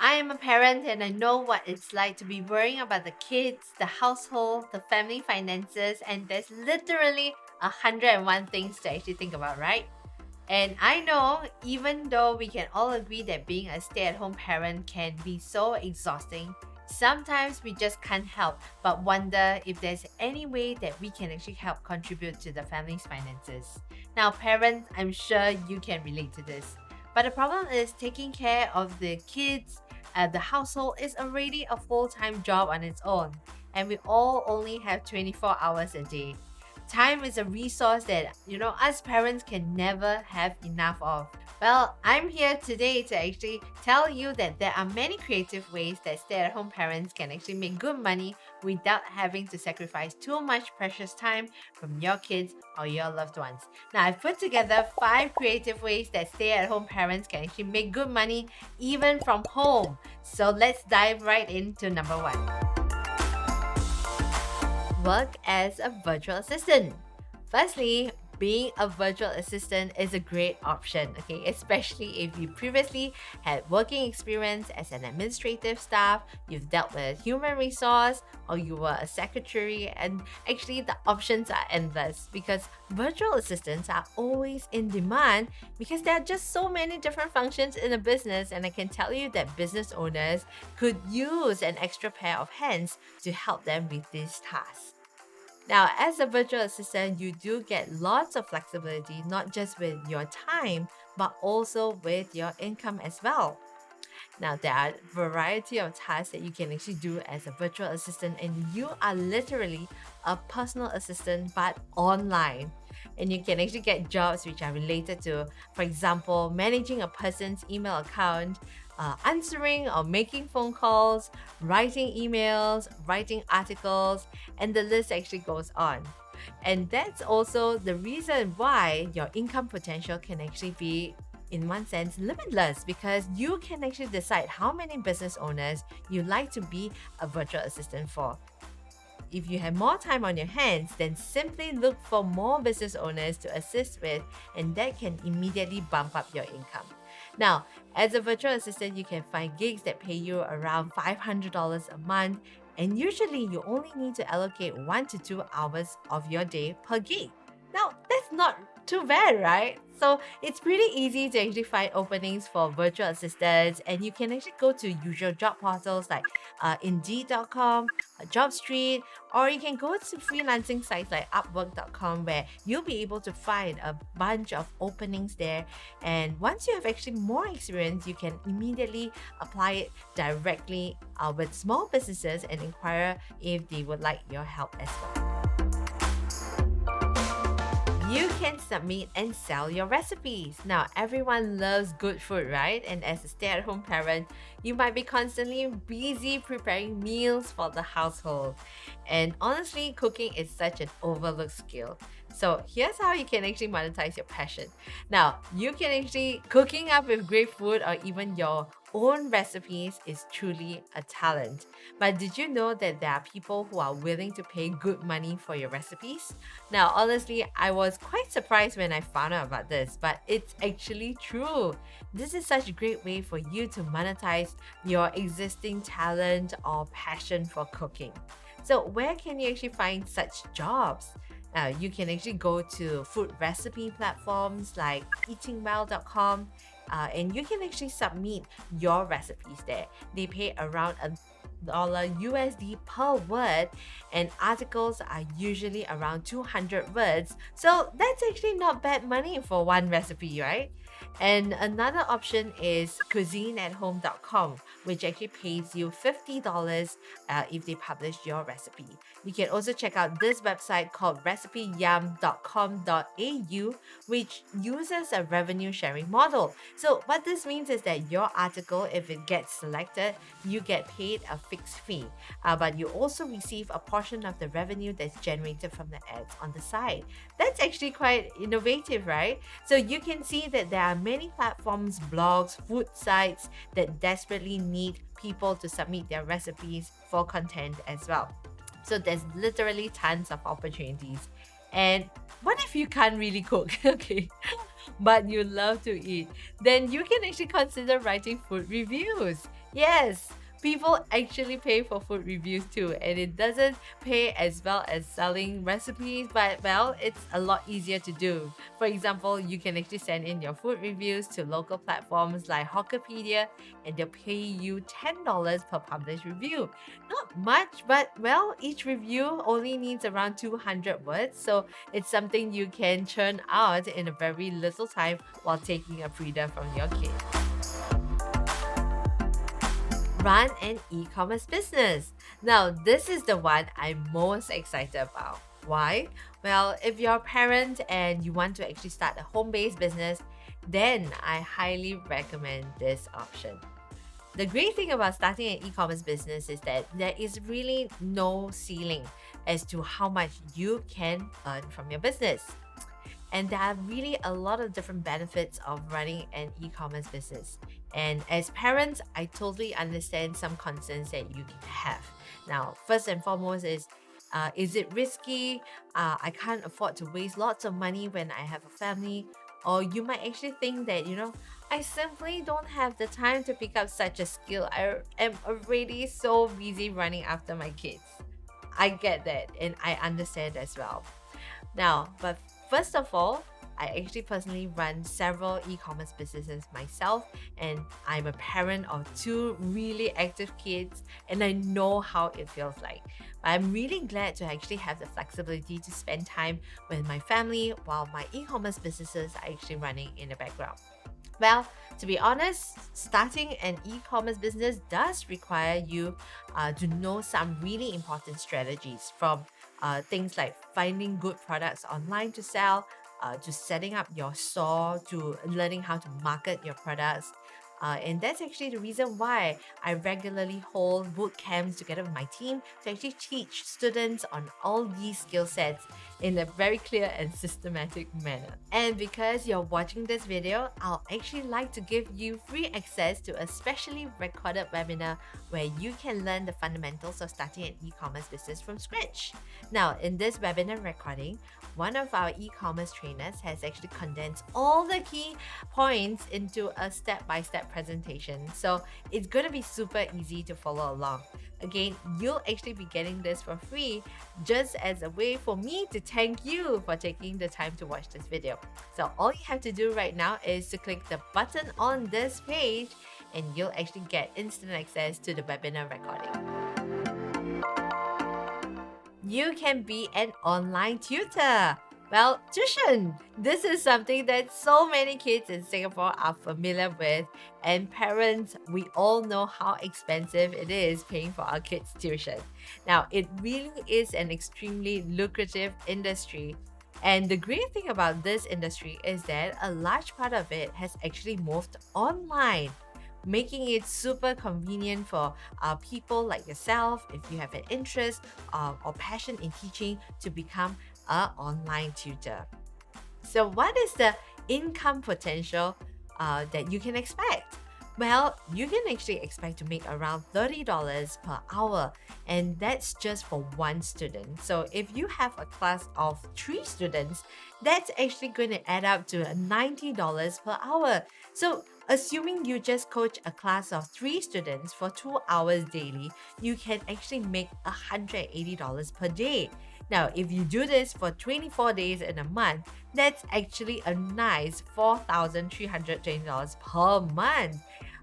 I am a parent and I know what it's like to be worrying about the kids, the household, the family finances, and there's literally 101 things to actually think about, right? And I know, even though we can all agree that being a stay at home parent can be so exhausting, sometimes we just can't help but wonder if there's any way that we can actually help contribute to the family's finances. Now, parents, I'm sure you can relate to this. But the problem is taking care of the kids, the household is already a full time job on its own, and we all only have 24 hours a day. Time is a resource that, us parents can never have enough of. Well, I'm here today to actually tell you that there are many creative ways that stay at home parents can actually make good money without having to sacrifice too much precious time from your kids or your loved ones. Now, I've put together 5 creative ways that stay at home parents can actually make good money even from home. So let's dive right into number 1. Work as a virtual assistant. Firstly, being a virtual assistant is a great option, okay? Especially if you previously had working experience as an administrative staff, you've dealt with human resource, or you were a secretary, and actually the options are endless because virtual assistants are always in demand because there are just so many different functions in a business, and I can tell you that business owners could use an extra pair of hands to help them with these tasks. Now, as a virtual assistant, you do get lots of flexibility, not just with your time, but also with your income as well. Now, there are a variety of tasks that you can actually do as a virtual assistant, and you are literally a personal assistant but online. And you can actually get jobs which are related to, for example, managing a person's email account, answering or making phone calls, writing emails, writing articles, and the list actually goes on. And that's also the reason why your income potential can actually be, in one sense, limitless because you can actually decide how many business owners you like to be a virtual assistant for. If you have more time on your hands, then simply look for more business owners to assist with, and that can immediately bump up your income. Now, as a virtual assistant, you can find gigs that pay you around $500 a month, and usually you only need to allocate 1 to 2 hours of your day per gig. Now, that's not too bad, right? So it's pretty easy to actually find openings for virtual assistants, and you can actually go to usual job portals like Indeed.com, JobStreet, or you can go to freelancing sites like Upwork.com where you'll be able to find a bunch of openings there. And once you have actually more experience, you can immediately apply it directly with small businesses and inquire if they would like your help as well. You can submit and sell your recipes. Now, everyone loves good food, right? And as a stay-at-home parent, you might be constantly busy preparing meals for the household. And honestly, cooking is such an overlooked skill. So here's how you can actually monetize your passion. Now, you can actually cooking up with great food or even your own recipes is truly a talent. But did you know that there are people who are willing to pay good money for your recipes? Now, honestly, I was quite surprised when I found out about this, but it's actually true. This is such a great way for you to monetize your existing talent or passion for cooking. So, where can you actually find such jobs? You can actually go to food recipe platforms like eatingwell.com, and you can actually submit your recipes there. They pay around $1 per word, and articles are usually around 200 words. So that's actually not bad money for one recipe, right? And another option is cuisineathome.com, which actually pays you $50 if they publish your recipe. You can also check out this website called recipeyum.com.au, which uses a revenue sharing model. So what this means is that your article, if it gets selected, you get paid a fixed fee, but you also receive a portion of the revenue that's generated from the ads on the side. That's actually quite innovative, right? So you can see that there are many platforms, blogs, food sites that desperately need people to submit their recipes for content as well. So there's literally tons of opportunities. And what if you can't really cook? Okay, but you love to eat, then you can actually consider writing food reviews. Yes, people actually pay for food reviews too, and it doesn't pay as well as selling recipes, but well, it's a lot easier to do. For example, you can actually send in your food reviews to local platforms like Hawkerpedia, and they'll pay you $10 per published review. Not much, but well, each review only needs around 200 words, so it's something you can churn out in a very little time while taking a breather from your kids. Run an e-commerce business. Now, this is the one I'm most excited about. Why? Well, if you're a parent and you want to actually start a home-based business, then I highly recommend this option. The great thing about starting an e-commerce business is that there is really no ceiling as to how much you can earn from your business. And there are really a lot of different benefits of running an e-commerce business. And as parents, I totally understand some concerns that you can have. Now, first and foremost is it risky? I can't afford to waste lots of money when I have a family. Or you might actually think that, I simply don't have the time to pick up such a skill. I am already so busy running after my kids. I get that and I understand as well. Now, but first of all, I actually personally run several e-commerce businesses myself, and I'm a parent of two really active kids, and I know how it feels like. But I'm really glad to actually have the flexibility to spend time with my family while my e-commerce businesses are actually running in the background. Well, to be honest, starting an e-commerce business does require you to know some really important strategies from things like finding good products online to sell, to setting up your store, to learning how to market your products. And that's actually the reason why I regularly hold boot camps together with my team to actually teach students on all these skill sets in a very clear and systematic manner. And because you're watching this video, I'll actually like to give you free access to a specially recorded webinar where you can learn the fundamentals of starting an e-commerce business from scratch. Now, in this webinar recording, one of our e-commerce trainers has actually condensed all the key points into a step-by-step presentation. So it's going to be super easy to follow along. Again, you'll actually be getting this for free just as a way for me to thank you for taking the time to watch this video. So all you have to do right now is to click the button on this page and you'll actually get instant access to the webinar recording. You can be an online tutor. Well, tuition. This is something that so many kids in Singapore are familiar with, and parents, we all know how expensive it is paying for our kids' tuition. Now, it really is an extremely lucrative industry. And the great thing about this industry is that a large part of it has actually moved online, making it super convenient for people like yourself if you have an interest or passion in teaching to become an online tutor. So, what is the income potential that you can expect? Well, you can actually expect to make around $30 per hour, and that's just for one student. So, if you have a class of 3 students, that's actually going to add up to $90 per hour. So, assuming you just coach a class of 3 students for 2 hours daily, you can actually make $180 per day. Now, if you do this for 24 days in a month, that's actually a nice $4,320 per month.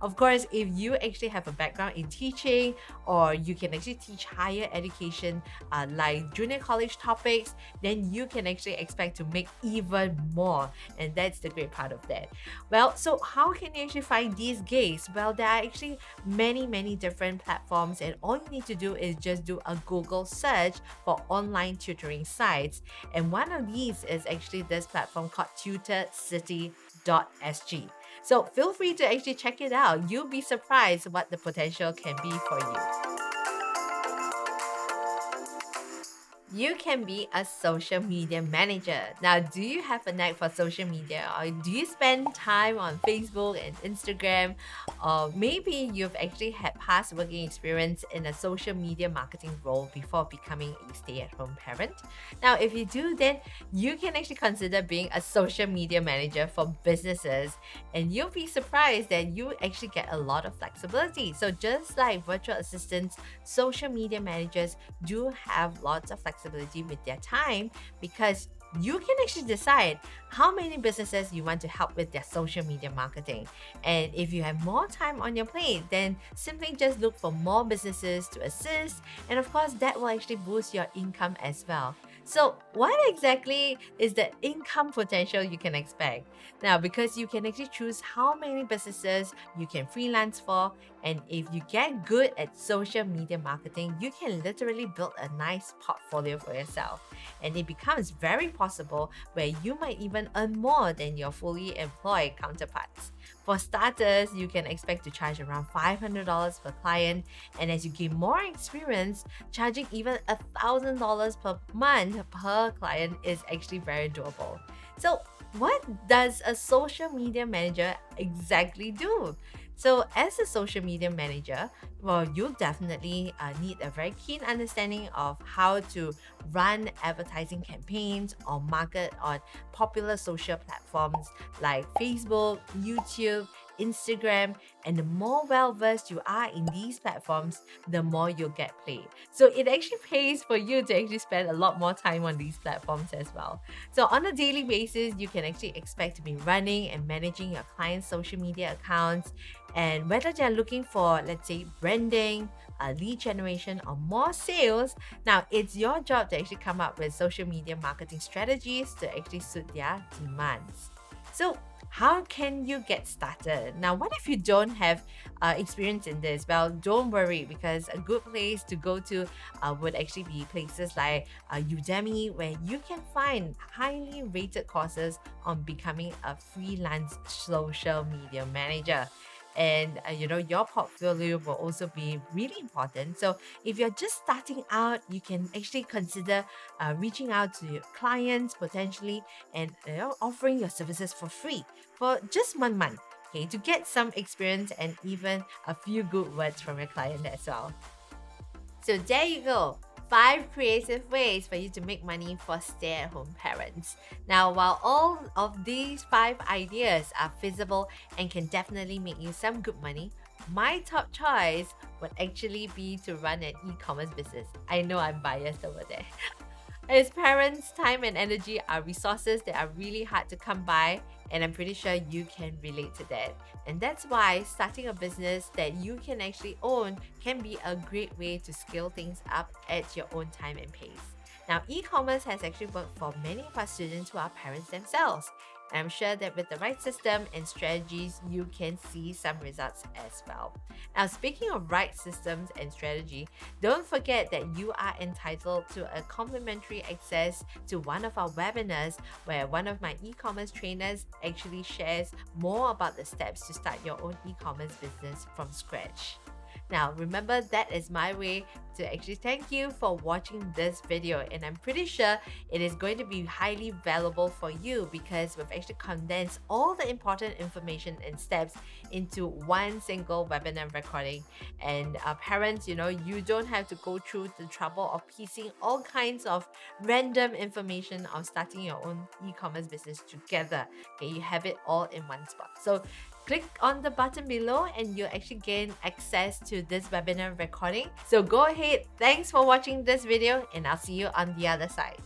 Of course, if you actually have a background in teaching, or you can actually teach higher education like junior college topics, then you can actually expect to make even more. And that's the great part of that. Well, so how can you actually find these gigs? Well, there are actually many different platforms, and all you need to do is just do a Google search for online tutoring sites. And one of these is actually this platform called tutorcity.sg. So feel free to actually check it out. You'll be surprised what the potential can be for you. You can be a social media manager. Now, do you have a knack for social media, or do you spend time on Facebook and Instagram? Or maybe you've actually had past working experience in a social media marketing role before becoming a stay-at-home parent. Now, if you do, then you can actually consider being a social media manager for businesses, and you'll be surprised that you actually get a lot of flexibility. So just like virtual assistants, social media managers do have lots of flexibility with their time, because you can actually decide how many businesses you want to help with their social media marketing. And if you have more time on your plate, then simply just look for more businesses to assist. And of course, that will actually boost your income as well. So, what exactly is the income potential you can expect? Now, because you can actually choose how many businesses you can freelance for, and if you get good at social media marketing, you can literally build a nice portfolio for yourself. And it becomes very possible where you might even earn more than your fully employed counterparts. For starters, you can expect to charge around $500 per client, and as you gain more experience, charging even $1,000 per month per client is actually very doable. So, what does a social media manager exactly do? So, as a social media manager, well, you'll definitely need a very keen understanding of how to run advertising campaigns or market on popular social platforms like Facebook, YouTube, Instagram, and the more well versed you are in these platforms, the more you'll get paid. So it actually pays for you to actually spend a lot more time on these platforms as well. So on a daily basis, you can actually expect to be running and managing your clients' social media accounts. And whether they're looking for, let's say, branding, lead generation, or more sales, now it's your job to actually come up with social media marketing strategies to actually suit their demands. So, how can you get started? Now, what if you don't have experience in this? Well, don't worry, because a good place to go to would actually be places like Udemy, where you can find highly rated courses on becoming a freelance social media manager. And your portfolio will also be really important. So if you're just starting out, you can actually consider reaching out to your clients potentially, and offering your services for free for just 1 month, okay, to get some experience and even a few good words from your client as well. So there you go. 5 creative ways for you to make money for stay-at-home parents. Now, while all of these 5 ideas are feasible and can definitely make you some good money, my top choice would actually be to run an e-commerce business. I know I'm biased over there. As parents, time and energy are resources that are really hard to come by, and I'm pretty sure you can relate to that. And that's why starting a business that you can actually own can be a great way to scale things up at your own time and pace. Now, e-commerce has actually worked for many of our students who are parents themselves. I'm sure that with the right system and strategies, you can see some results as well. Now, speaking of right systems and strategy, don't forget that you are entitled to a complimentary access to one of our webinars, where one of my e-commerce trainers actually shares more about the steps to start your own e-commerce business from scratch. Now, remember, that is my way to actually thank you for watching this video, and I'm pretty sure it is going to be highly valuable for you, because we've actually condensed all the important information and steps into one single webinar recording. And parents, you don't have to go through the trouble of piecing all kinds of random information of starting your own e-commerce business together. Okay, you have it all in one spot. So click on the button below and you'll actually gain access to this webinar recording. So go ahead. Thanks for watching this video, and I'll see you on the other side.